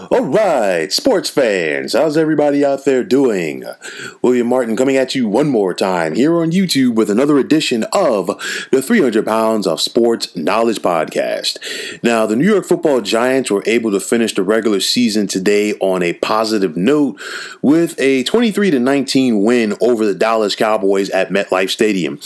All right, sports fans, how's everybody out there doing? William Martin coming at you one more time here on YouTube with another edition of the 300 Pounds of Sports Knowledge Podcast. Now, the New York Football Giants were able to finish the regular season today on a positive note with a 23-19 win over the Dallas Cowboys at MetLife Stadium.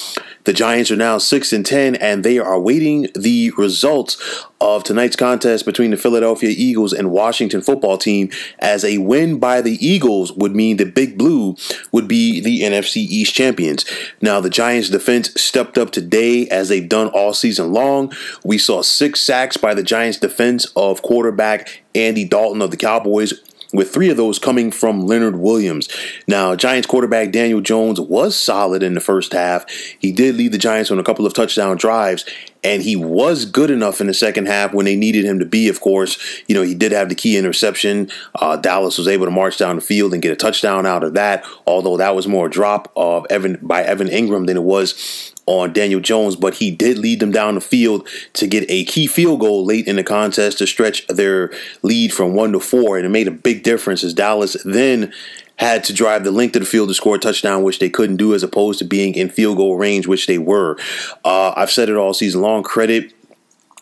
The Giants are now 6-10, and they are awaiting the results of tonight's contest between the Philadelphia Eagles and Washington Football Team, as a win by the Eagles would mean the Big Blue would be the NFC East champions. Now, the Giants defense stepped up today as they've done all season long. We saw 6 sacks by the Giants defense of quarterback Andy Dalton of the Cowboys, with 3 of those coming from Leonard Williams. Now, Giants quarterback Daniel Jones was solid in the first half. He did lead the Giants on a couple of touchdown drives, and he was good enough in the second half when they needed him to be, of course. You know, he did have the key interception. Dallas was able to march down the field and get a touchdown out of that, although that was more a drop of Evan Ingram than it was on Daniel Jones, but he did lead them down the field to get a key field goal late in the contest to stretch their lead from 1-4, and it made a big difference as Dallas then had to drive the length of the field to score a touchdown, which they couldn't do, as opposed to being in field goal range, which they were. I've said it all season long. Credit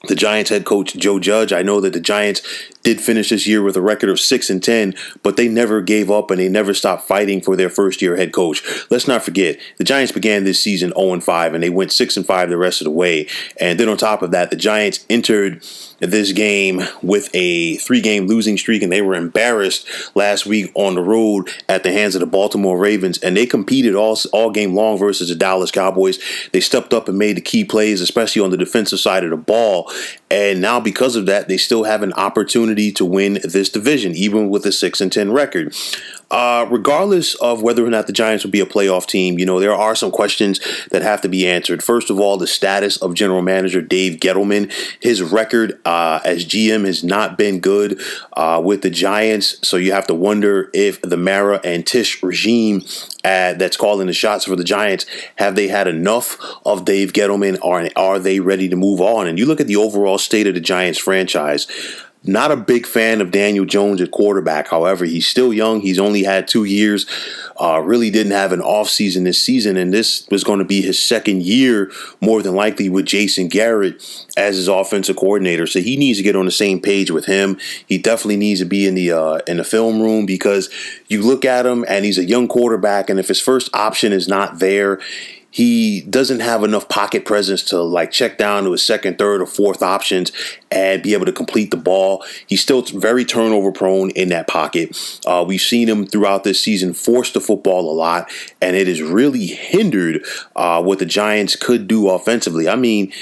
the Giants head coach Joe Judge. I know that the Giants did finish this year with a record of 6-10, but they never gave up and they never stopped fighting for their first-year head coach. Let's not forget, the Giants began this season 0-5, and they went 6-5 the rest of the way. And then on top of that, the Giants entered this game with a 3-game losing streak, and they were embarrassed last week on the road at the hands of the Baltimore Ravens, and they competed all game long versus the Dallas Cowboys. They stepped up and made the key plays, especially on the defensive side of the ball. And now, because of that, they still have an opportunity to win this division, even with a 6-10 record. Regardless of whether or not the Giants will be a playoff team, you know, there are some questions that have to be answered. First of all, the status of general manager Dave Gettleman. His record as GM has not been good with the Giants, so you have to wonder if the Mara and Tisch regime that's calling the shots for the Giants, have they had enough of Dave Gettleman, or are they ready to move on? And you look at the overall state of the Giants franchise. Not a big fan of Daniel Jones at quarterback. However, he's still young. He's only had 2 years. Really didn't have an offseason this season, and this was going to be his second year, more than likely, with Jason Garrett as his offensive coordinator. So he needs to get on the same page with him. He definitely needs to be in the film room, because you look at him and he's a young quarterback, and if his first option is not there, he doesn't have enough pocket presence to check down to his second, third, or fourth options and be able to complete the ball. He's still very turnover prone in that pocket. We've seen him throughout this season force the football a lot, and it has really hindered what the Giants could do offensively. I mean,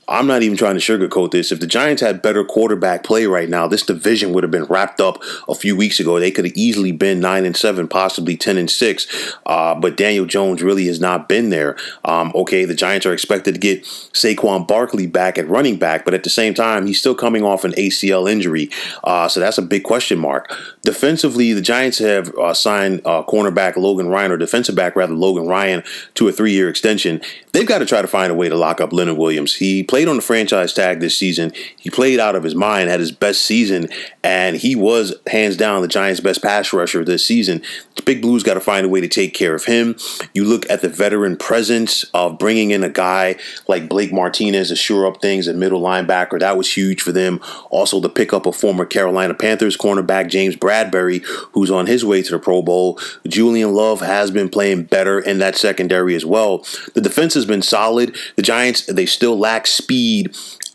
I'm not even trying to sugarcoat this. If the Giants had better quarterback play right now, this division would have been wrapped up a few weeks ago. They could have easily been 9-7, possibly 10-6. But Daniel Jones really has not been there. Okay, the Giants are expected to get Saquon Barkley back at running back, but at the same time, he's still coming off an ACL injury. So that's a big question mark. Defensively, the Giants have signed cornerback Logan Ryan, or defensive back rather, Logan Ryan, to a 3-year extension. They've got to try to find a way to lock up Leonard Williams. He played on the franchise tag this season. He played out of his mind, had his best season, and he was hands down the Giants' best pass rusher this season. The Big Blues got to find a way to take care of him. You look at the veteran presence of bringing in a guy like Blake Martinez to shore up things at middle linebacker. That was huge for them. Also, the pickup of former Carolina Panthers cornerback James Bradbury, who's on his way to the Pro Bowl. Julian Love has been playing better in that secondary as well. The defense has been solid. The Giants, they still lack speed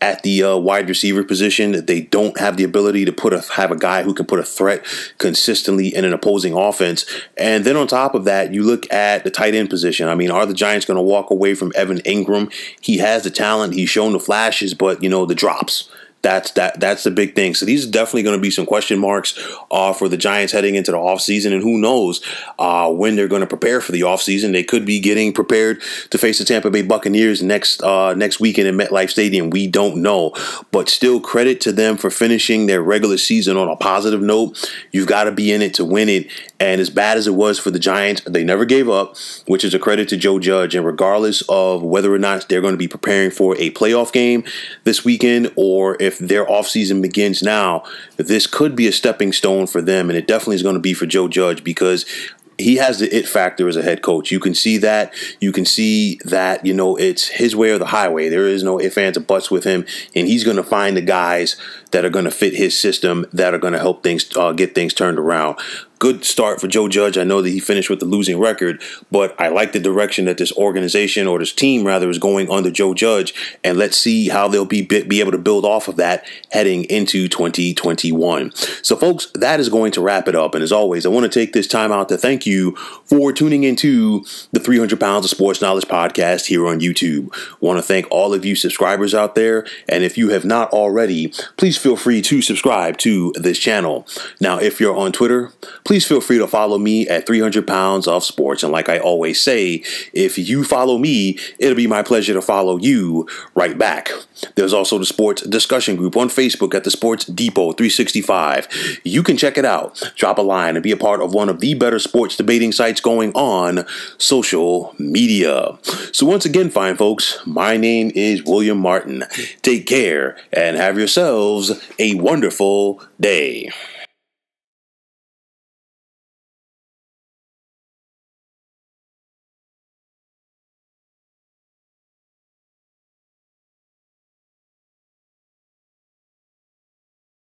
at the wide receiver position. They don't have the ability to have a guy who can put a threat consistently in an opposing offense. And then on top of that, you look at the tight end position. I mean, are the Giants going to walk away from Evan Ingram? He has the talent. He's shown the flashes, but, you know, the drops. That's the big thing. So these are definitely going to be some question marks for the Giants heading into the offseason. And who knows when they're going to prepare for the offseason. They could be getting prepared to face the Tampa Bay Buccaneers next weekend in MetLife Stadium. We don't know. But still, credit to them for finishing their regular season on a positive note. You've got to be in it to win it. And as bad as it was for the Giants, they never gave up, which is a credit to Joe Judge. And regardless of whether or not they're going to be preparing for a playoff game this weekend, or if if their offseason begins now, this could be a stepping stone for them, and it definitely is going to be for Joe Judge because he has the it factor as a head coach. You can see that. You can see that, it's his way or the highway. There is no ifs, ands, or buts with him. And he's going to find the guys that are going to fit his system, that are going to help things get things turned around. Good start for Joe Judge. I know that he finished with the losing record, but I like the direction that this organization, or this team rather, is going under Joe Judge. And let's see how they'll be able to build off of that heading into 2021. So, folks, that is going to wrap it up. And as always, I want to take this time out to thank you for tuning into the 300 Pounds of Sports Knowledge podcast here on YouTube. I want to thank all of you subscribers out there. And if you have not already, please feel free to subscribe to this channel. Now, if you're on Twitter, please feel free to follow me at 300 Pounds of Sports. And like I always say, if you follow me, it'll be my pleasure to follow you right back. There's also the sports discussion group on Facebook at the Sports Depot 365. You can check it out, drop a line, and be a part of one of the better sports debating sites going on social media. So once again, fine folks, my name is William Martin. Take care and have yourselves a wonderful day.